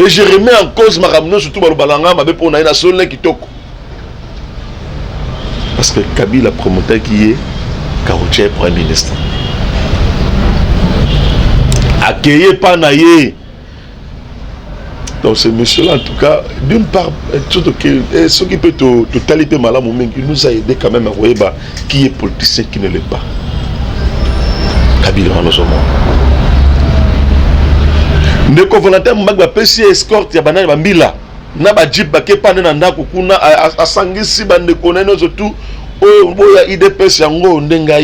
Et je remets en cause ma ramener surtout le balanga ma pour na solé qui toko. Parce que Kabila promoteur qui est Karoutier Premier ministre. Accueilli par Naye. Donc ce monsieur-là, en tout cas, d'une part, surtout que ce qui peut te taliper malade, il nous a aidé quand même à voir qui est politicien, qui ne l'est pas. Kabila en nous sommes. Ndeko Valentin Mbagba pesi escorte ya banana bambila na ba jeep ba kepa na ndako kuna asangisi bande koneno zotu o boya IDPS yango ndenga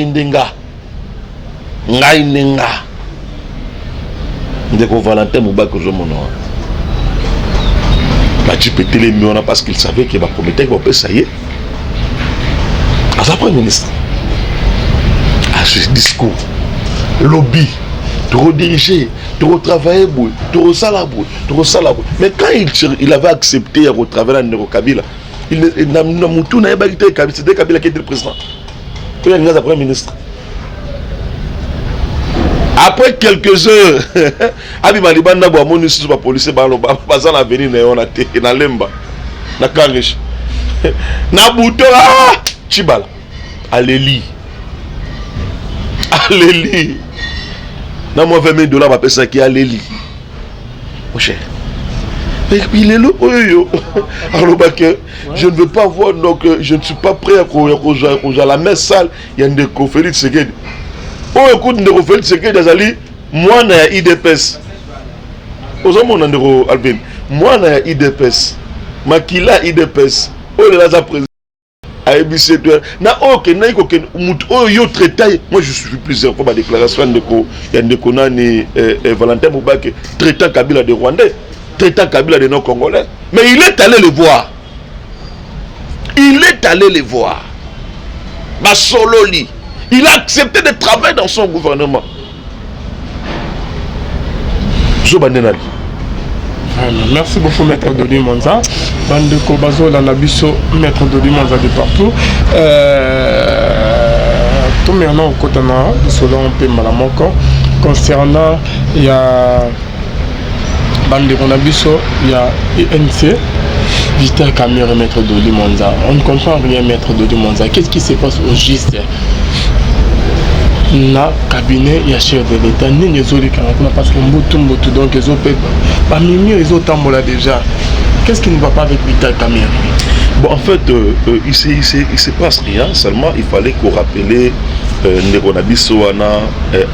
Ndeko Valentin Mbagba zo mono ba jeep télé miona parce qu'il savait qu'il va promettre qu'il va pesa yé à sa premier ministre à ce discours lobby de rediriger, de retravailler, de resalabour. Mais quand il avait accepté de retravailler dans Kabila, il n'a pas été Kabila, c'était Kabila qui était le président. Il a été le premier ministre. Après quelques heures, Abi Malibanda a mon sur la police, Bazan a venu na Lemba, na Karish, na Bouto, Chibala, Aleli. Non, moi, $20 000, ma personne qui a l'élite. Mon cher. Et puis, il est là. Alors, je ne veux pas voir, donc, je ne suis pas prêt à la messe sale. Il y a des conflits de sécurité. Oh, écoute, des conflits de sécurité, moi, je suis IDPS. Aux hommes, on a Alvin. Moi, je suis IDPS. Makila IDPS. Oh, il est là, président. ABC na ok na iko yo traité moi je suis plusieurs fois ma déclaration de Konani Valentin Moubak traitant Kabila de Rwandais traitant Kabila de non congolais mais il est allé le voir Basololi il a accepté de travailler dans son gouvernement Zobanenali. Merci beaucoup, Maître Dodi Monza. Bande Kobazo, la Nabiso, Maître Dodi Monza de partout. Tout maintenant au côté selon un peu Malamoko. Concernant, il y a Bande Konabiso, il y a INC, Victor Camille et Maître Dodi Monza. On ne comprend rien, Maître Dodi Monza. Qu'est-ce qui se passe au juste na cabinet ya chef de l'État ni zoli kana parce que mbutu donc ils ont pas mimi ils ont tambola déjà. Qu'est-ce qui ne va pas avec Vital Camille? Bon, en fait il se passe rien, seulement il fallait qu'on rappelle Neronabisoana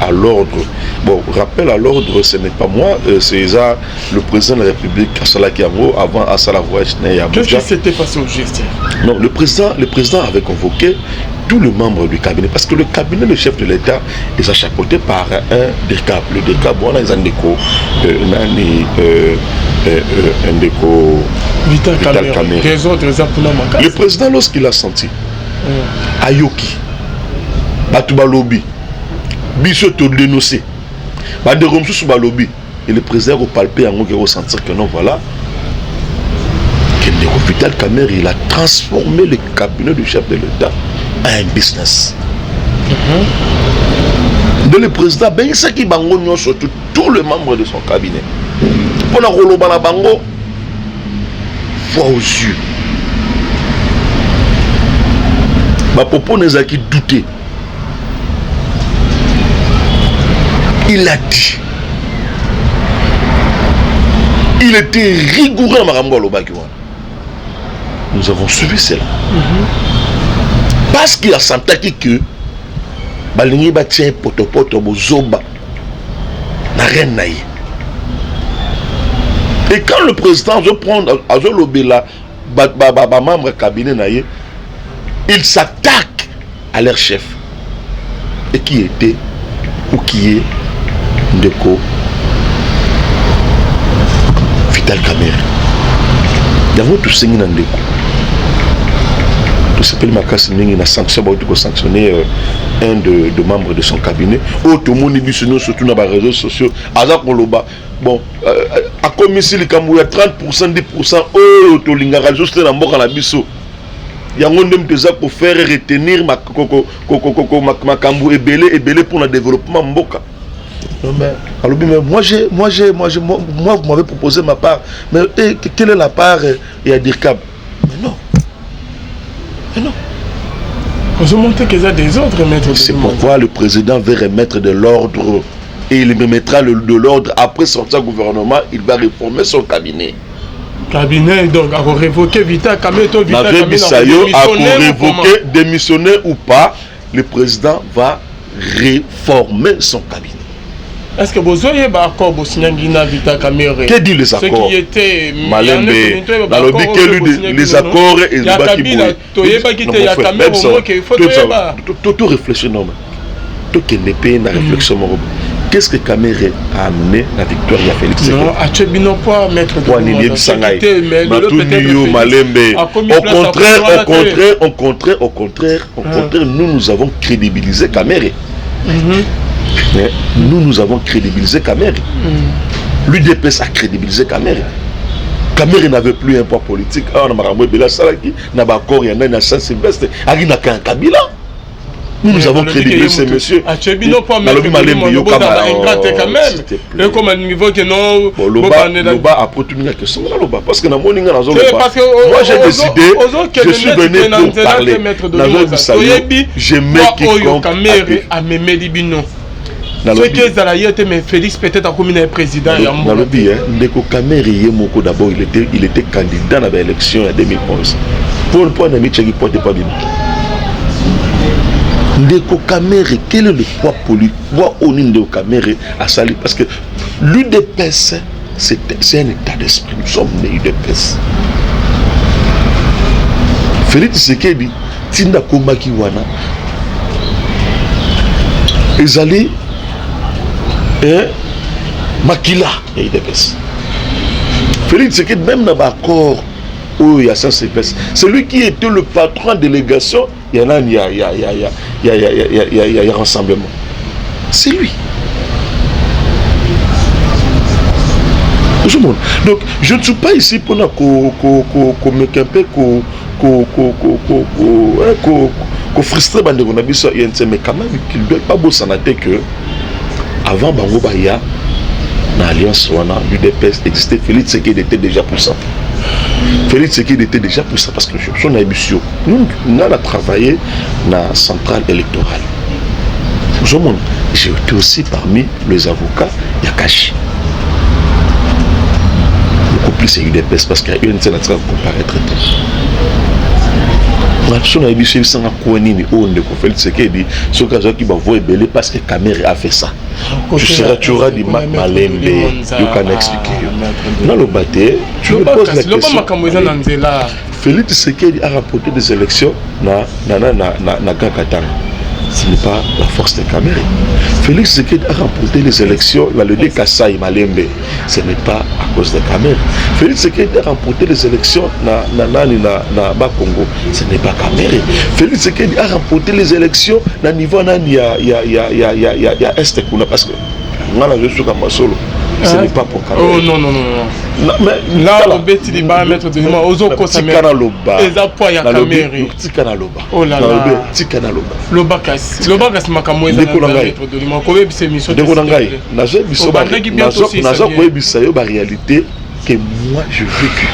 à l'ordre. Bon, rappel à l'ordre, ce n'est pas moi, c'est ça, le président de la République Assala Kiambo avant Assala Voyage. Qu'est-ce qui s'était passé au geste? Non, le président avait convoqué tous les membres du cabinet, parce que le cabinet, le chef de l'État, est chapeauté par un DECAP. Le DECAP, bon, on a des Ndeko Vital Kamerhe. Des autres exemples. Le président, lorsqu'il a senti, Ayoki, Batouba Lobby, Bissoto dénoncé, Baderom sous Balobi, et le président a palpé en gros sentir que non, voilà, que Ndeko Vital Kamerhe, il a transformé le cabinet du chef de l'État en un business. De le président, ben ça qui bango surtout tous les membres de son cabinet. Pour la Rolobana Bango, foi aux yeux. Ma propos n'est à qui douter. Il a dit. Il était rigoureux dans Marambo Lobakiwa. Nous avons suivi cela. Parce qu'il a senti que Balingi Batien Potopoto Bozoba n'a rien naïe. Et quand le président veut prendre à Zolobela, membre cabinet naïe, il s'attaque à leur chef. Et qui était ou qui est Ndeko Vital Kamerhe. Il y a tout ce qui est Ndeko. Tout s'appelle Makasi Mingi na sanction pour sanctionner un de membres de son cabinet. Tout le monde est surtout dans les réseaux sociaux. Bon, à commission il y a 30%, 10%, oh, to lingara juste dans mboka na biso. Il y a un monde pour faire retenir makambu ebele pour le développement mboka. Alors, mais moi vous m'avez proposé ma part. Mais quelle est la part et à dire câble? Mais non. Mais non. Vous montez qu'il y a des autres maîtres. C'est pourquoi le président veut remettre de l'ordre. Et il remettra de l'ordre après sortir du gouvernement. Il va réformer son cabinet. Cabinet, donc, à révoquer Vital Kamerhe, à révoquer, démissionner ou pas, le président va réformer son cabinet. Est-ce que vous avez un accord pour signer Vital Kamerhe? Que dit les accords? Ce qui était Malembe, les accords et les tout réfléchir normal. Tout qui n'est pas une réflexion. Qu'est-ce que Kamerhe a amené la victoire à Félix Tshisekedi? Non, Achebino pas mettre de Au contraire, nous avons crédibilisé Kamerhe. Mais nous avons crédibilisé Kamerhe. L'UDPS a crédibilisé Kamerhe. Kamerhe n'avait plus un poids politique. Nous avons crédibilisé ces messieurs. Parce que moi j'ai décidé, je suis venu pour parler. Je mets quiconque ceux qui sont là, Félix peut-être a commis un président. Ndeko Kamerhe d'abord il était candidat à l'élection en 2011. Pour le point de vue porte pas bien. Ndeko Kamerhe, quel est le poids politique? Poids au Ndeko Kamerhe à Sali parce que l'UDPS c'est un état d'esprit. Nous sommes nés UDPS. Félix Tshisekedi Tinda Komaki Wana Ezali Makila et UDPS. Félix Tshisekedi même dans l'accord où il y a ça c'est lui qui était le patron de délégation. Il y a rassemblement. C'est lui. Donc je ne suis pas ici pour frustrer mais quand même qu'il ne doit pas bosser que avant Bango Baya dans l'alliance l'UDPS existait. Félix Tshisekedi était déjà pour ça. Félix Tshisekedi était déjà pour ça parce que son ambition. Nous avons travaillé dans la centrale électorale. J'ai été aussi parmi les avocats Yakashi. Beaucoup plus UDPS parce qu'il y a une scène à comparaître. Son ambition c'est Félix Tshisekedi ce cas qui va voir belé parce que Kamerhe a fait ça. Tu auras dit Malembe, you can expliquer. Dans le bâté, tu me poses la question. Félix Tshisekedi a rapporté des élections na Grand Katanga. ce n'est pas la force de Kamere. Félix Tshisekedi a remporté les élections dans le Kasai Malembe. Ce n'est pas à cause de Kamere. Félix Tshisekedi a remporté les élections na Congo. Ce n'est pas Kamere. Félix Tshisekedi a remporté les élections na niveau nani ya Est kuna parce que je suis comme solo. Ce n'est pas pour Kamere. Oh non. Mais là, on bête il va mettre de moi aux autres côtés. Les appuis à Kamere. Tikana loba. Oh là là. Tikana loba. Lobakas makamo eza mettre de moi. Kobe c'est mission. De konangai. Nazo biso ba. Nazo kobe bisayo ba réalité que moi je vécu.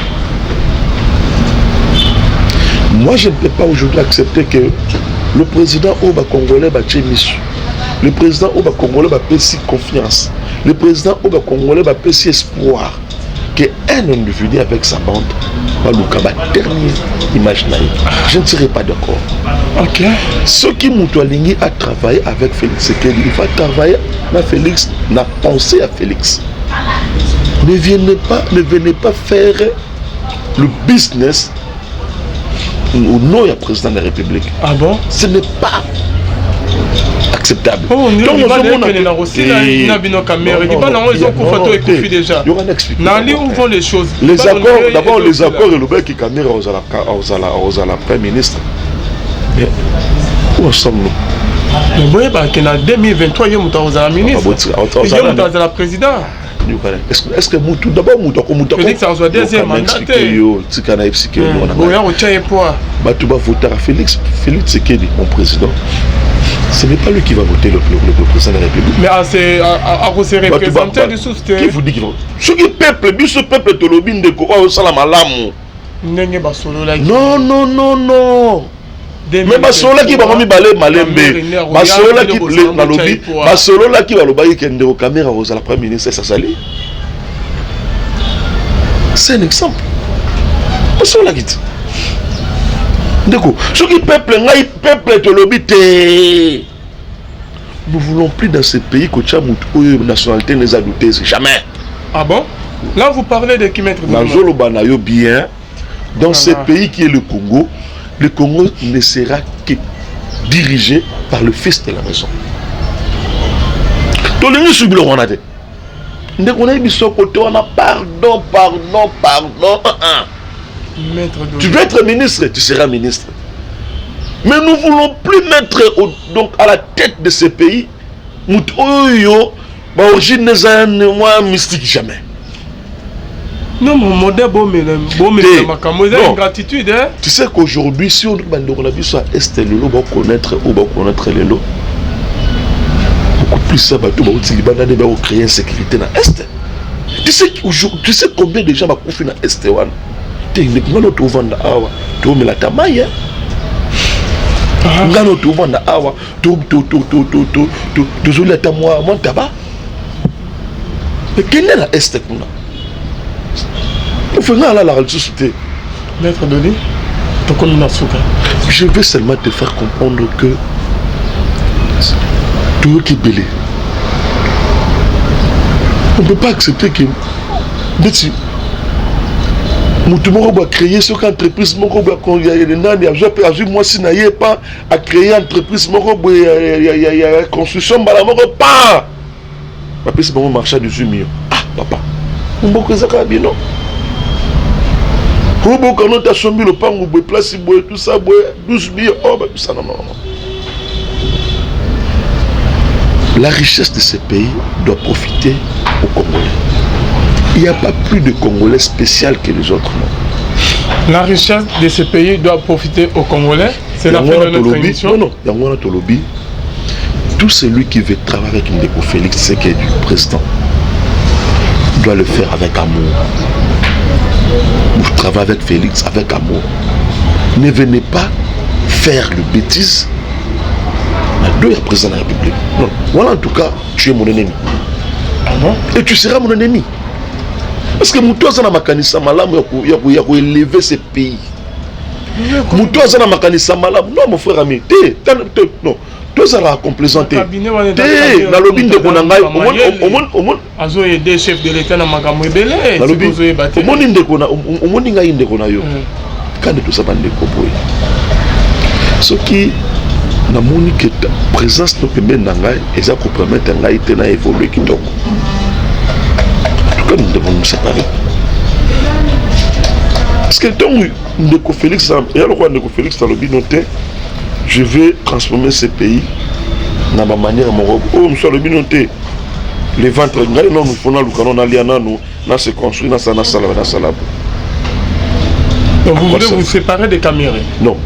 Moi je ne peux pas aujourd'hui accepter que le président Oba Congolais ba Tchemisu. Le président Oba Congolais va payer confiance. Le président Oba Congolais va payer espoir qu'un individu avec sa bande va nous caber dernier image naïve. Je ne serai pas d'accord. Ok. Ce qui Moutoualingi a travaillé avec Félix Tshisekedi, il va travailler avec Félix, n'a pensé à Félix. Ne venez pas faire le business au nom du président de la République. Ah bon? Ce n'est pas acceptable. Oh, il y aura où vont les choses. Les accords, d'abord les accords et le bec qui Kamere aux la Premier ministre. Mais où en sommes-nous? Mais en 2023, il y a un ministre. Il y a un président. Est-ce que d'abord Félix a un deuxième mandat. Félix Tshisekedi, mon président. Ce n'est pas lui qui va voter le président de la République. Mais c'est à vous représenter du soutien. Qui vous dit qu'il va? Ce peuple de l'obin de Koa au Salamalamu. Non. Mais Basola qui va me baler malembe. Basola qui va lobby. Basola qui va le bailler kende au caméra aux la première ministre ça sali. C'est un exemple. Basola qui ce qui peuple de lobby. Nous ne voulons plus dans ce pays que la nationalité nous a douté, jamais. Ah bon? Là vous parlez de qui mettre bien. Dans ce pays qui est le Congo ne sera que dirigé par le fils de la maison. Donc nous subissons on a dit. On a pardon. Tu veux être ministre, tu seras ministre. Mais nous ne voulons plus mettre donc à la tête de ce pays origine mystique jamais. Non, mon modèle ingratitude. Tu sais qu'aujourd'hui, si on a vu ça, est Lelo, on va connaître Lelo. Beaucoup plus ça, on va créer une sécurité dans l'Est. Tu sais combien de gens vont confier dans l'Est? Ngano tovanda awa to melata maya ngano tovanda awa to zuleta moi taba mais quelle est la est kuna faut nga la société maître Doli to comme na souka. Je veux seulement te faire comprendre que tout qui belé on peut pas accepter que tout le monde va créer ce qu'entreprise moi si n'ayez pas à créer entreprise construction pas papa c'est bon marché de 18 millions. Ah papa on beaucoup ça kabino pour beaucoup quand on t'a chambé le pan ou place tout ça 12 millions oh tout ça non. La richesse de ce pays doit profiter aux Congolais. Il n'y a pas plus de Congolais spécial que les autres. Non. La richesse de ce pays doit profiter aux Congolais. C'est la fin de notre émission. Non, tout celui qui veut travailler avec Ndeko Félix Tshisekedi, du président, doit le faire avec amour. Vous travaillez avec Félix avec amour. Ne venez pas faire le bêtise. Il y a président de la République. Non. Voilà, en tout cas, tu es mon ennemi. Ah bon? Et tu seras mon ennemi. Parce que Moutoua na makanisa malamu ya élever ce pays. Moutoua na makanisa malamu. Non mon frère ami. Non. Toi ça la complaisanté. Na lobby de konangai omon azo aider chef de l'état na makambo ebele. Na lobby omon ndeko na omon ngai ndeko na yo. Quand tout ça bande ko boy. Ce qui namoni que ta présence no pembeni na ngai eza compromettre ngai te na évoluer kitoko. En tout cas, nous devons nous séparer. Parce que tant Ndeko Félix, et alors Ndeko Félix dans le binoté, je vais transformer ce pays dans ma manière mon robe. Oh, monsieur le binoté, les ventres, non, nous faisons le canon, nous se construit dans sa salle. Donc vous voulez vous séparer des caméras? Non.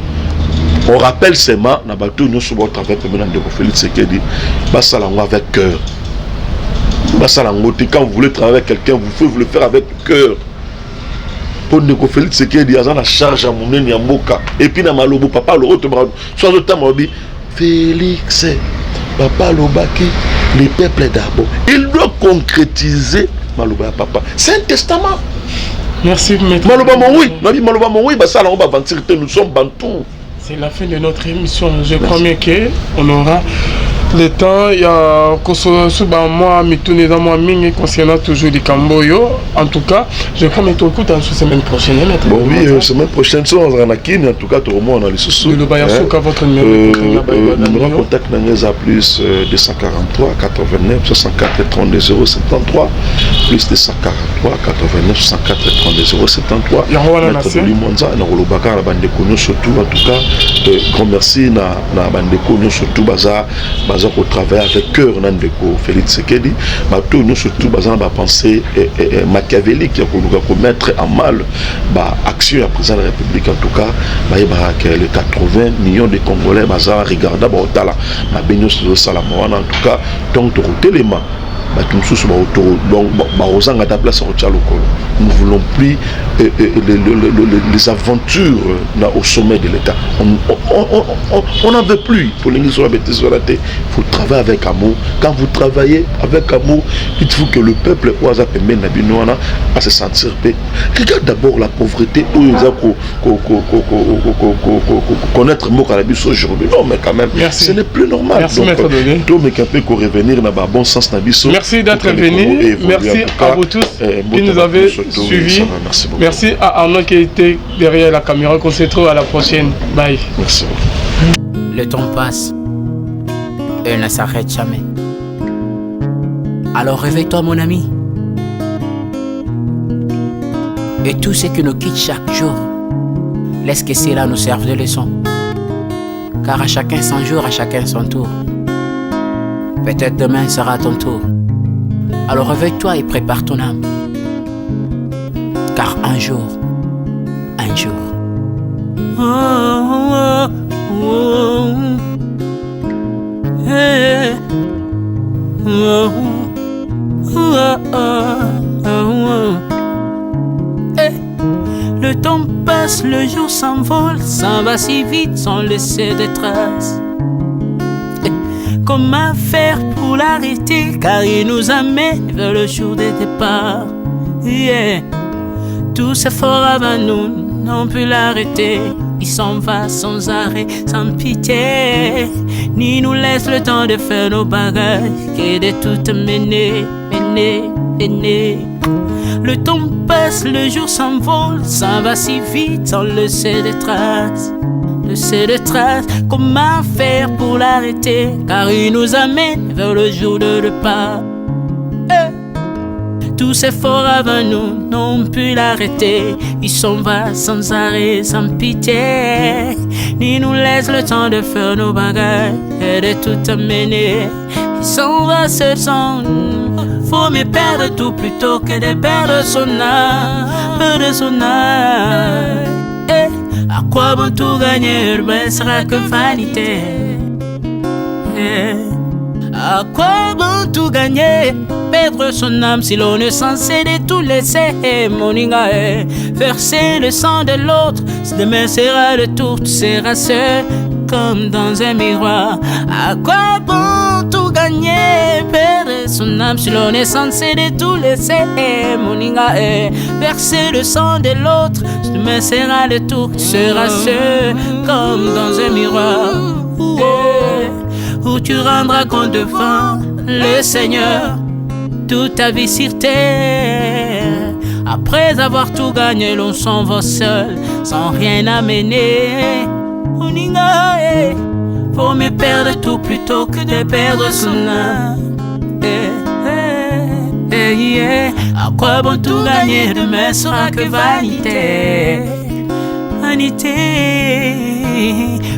On rappelle seulement, na bateau nous sommes au travail maintenant de Félix Sekedi, basalango avec cœur. Basalango, quand vous voulez travailler avec quelqu'un, vous pouvez le faire avec cœur. Pour Ndeko Félix Sekedi, il y a la charge à mon nez à Moka. Et puis na malobo papa le autre soit le temps dit Félix, papa Lobaki, les peuples d'abord. Il doit concrétiser maloba papa. C'est un testament. Merci maître. Maloba Moui, Maloba Moui, basalango ba bantir nous sommes bantous. C'est la fin de notre émission. Je promets qu'on aura le temps. Il y a moi, concernant toujours du Camboyo. En tout cas, je promets tout le coup dans la semaine prochaine. Bon, oui, semaine prochaine, on en tout cas, tout le monde, on a les sous. Le Bayasuka, votre numéro de contact à plus 243 89 64 32 073 plus 243 89 64 32 073. Il y a un surtout en tout cas. Grand merci na bandeko nous surtout baza pour travailler avec cœur Ndeko Félix Sekedi bato nous surtout baza ba penser machiavélique pour mettre en mal ba action à président de la République en tout cas que les 80 millions de Congolais baza regarda ba otala na benyo so salamwana en tout cas donc de téléma nous ne voulons plus les aventures au sommet de l'État. On n'en veut plus. Il faut travailler avec amour. Quand vous travaillez avec amour, il faut que le peuple à se sentir paix. Regarde d'abord la pauvreté. Connaître mot cannabis aujourd'hui. Non, mais quand même, ce n'est plus normal. Merci, maître Dodé. Revenir dans le bon sens. Merci d'être venu. Merci à vous tous qui nous avez suivis. Merci à Arnaud qui était derrière la caméra. On se retrouve à la prochaine. Bye. Merci. Le temps passe et ne s'arrête jamais. Alors réveille-toi mon ami. Et tout ce qui nous quitte chaque jour, laisse que cela nous serve de leçon. Car à chacun son jour, à chacun son tour. Peut-être demain sera ton tour. Alors réveille-toi et prépare ton âme. Car un jour, le temps passe, le jour s'envole, s'en va si vite sans laisser de traces. Comment faire pour l'arrêter, car il nous amène vers le jour de départ. Tous efforts avant nous n'ont pu l'arrêter. Il s'en va sans arrêt, sans pitié, ni nous laisse le temps de faire nos bagages, et de tout mener. Le temps passe, le jour s'envole, s'en va si vite sans laisser de traces. Comment faire pour l'arrêter, car il nous amène vers le jour de départ. Tous ces efforts avant nous n'ont pu l'arrêter. Il s'en va sans arrêt, sans pitié, ni nous laisse le temps de faire nos bagages et de tout amener. Il s'en va seul sans nous. Faut mieux perdre tout plutôt que de perdre son âme, À quoi bon tout gagner, ben sera que vanité. À quoi bon tout gagner, perdre son âme si l'on est censé de tout laisser. Moninga, verser le sang de l'autre, si demain sera le tour, tu seras seul comme dans un miroir. À quoi bon tout gagner, perdre son âme si l'on est censé de tout laisser. Moninga, verser le sang de l'autre, si demain sera le tour, tu seras seul comme dans un miroir. Où tu rendras compte devant le Seigneur toute ta vie sur terre. Après avoir tout gagné, l'on s'en va seul, sans rien amener. Vaut mieux perdre tout plutôt que de perdre son âme. À quoi bon tout gagner, demain sera que vanité. Vanité.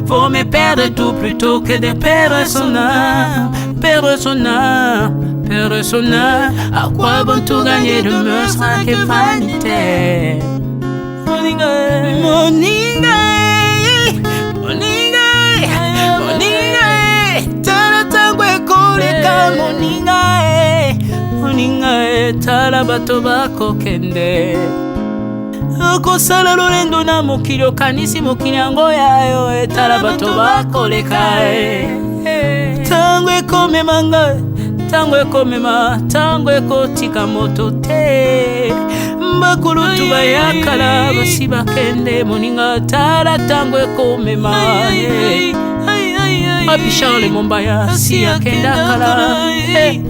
Vaut mieux perdre tout plutôt que de perdre son âme. Perdre son âme, perdre son âme. À quoi bon tout gagner, demain sera que vanité. Moninga, Moninga, Moninga, Moninga, tala tangwe koleka Moninga, Moninga, tala bato bako kende. Okosala lolendo na mokili okanisi mokili yango yayo, tala bato bako leka. Tango ekomema ngai, tango ekomema, tango ekotika moto te. Bakulutu bayakala basi bakende Moninga, tala tango ekomema. Papi Charles Mombaya si akenda kala.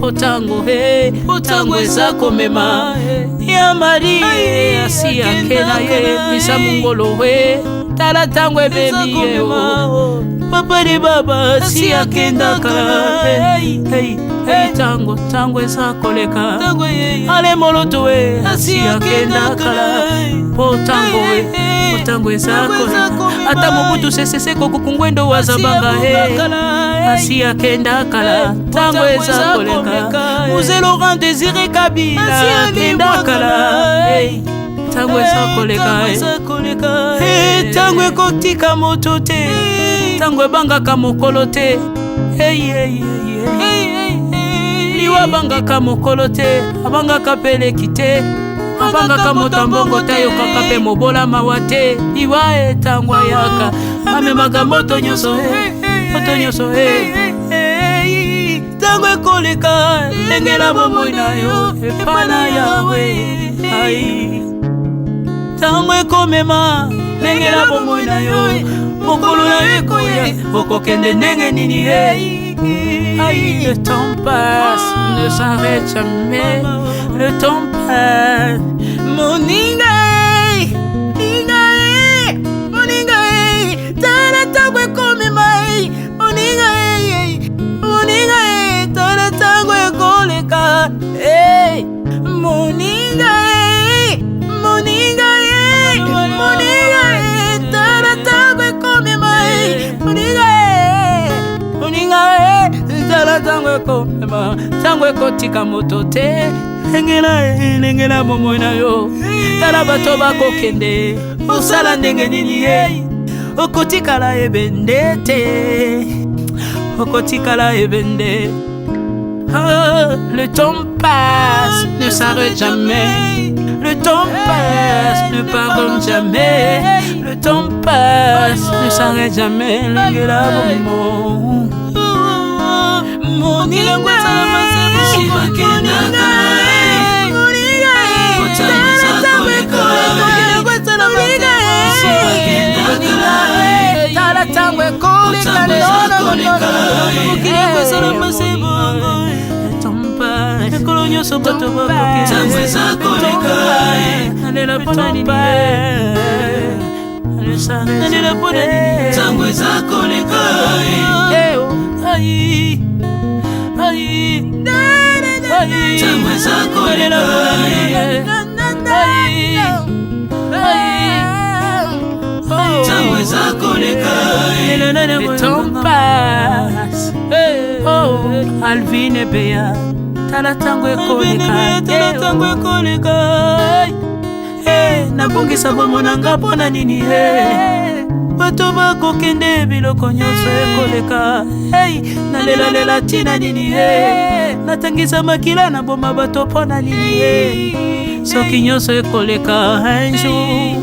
Otango otango eza komema. Ya Marie si akenda Misa Mungolo tala tango ebebi Papa de baba si akenda kala. Tango tango eza koleka. Ale moloto si akenda kala. Otango otango eza koleka. Ata mobutu sesese kokukungwendo wazabanga asi akenda kala. Tango eza koleka. Muse Laurent Désiré Kabila akenda kala. Tango eza koleka. Tango ekotika moto te, tango ebangaka mokolo te. Liwa bangaka mokolo te, abangaka peleki te. Abangaka motambongo te, yokaka pe mobola mawa te. Liwa tango ayaka, amemaka moto nyonso moto nyonso tango ekoleka, engela bomoi na yo epana yawe. Tango ekomema, engela bomoi na yo mokolo na ekoya, okokende ndenge nini le temps passe, ne s'arrête jamais. Le temps passe. Moninga, Moninga, tala tango ekomema. Moninga, Moninga, tala tango ekoleka. Moninga, Moninga, Moninga, tala tango ekomema. Moninga, Moninga, tala tango ekomema. Tango ekotika moto te. Engela bomoi na yo, tala bato bako kende. Osala ndenge nini okotikala ebende te. Okotikala ebende. Le temps passe, ne s'arrête jamais. Le temps passe, ne pardonne jamais. Le temps passe, ne s'arrête jamais. Engela bomoi Moninga, tala tango ekoleka. Ekolo nyonso bato bakoki tango eza koleka. Nalela mpona nini nalela mpona nini tango eza koleka. Tango eza koleka. Tango eza koleka. Le temps passe. Oh, Alvin et Béa, tala tango ekoleka. Tala tango ekoleka. Nabongisa bomonanga mpona nini bato bakokende biloko nyonso ekoleka. Nalela tina nini natangisa makila na boma bato mpona nini soki nyonso ekoleka. Un jour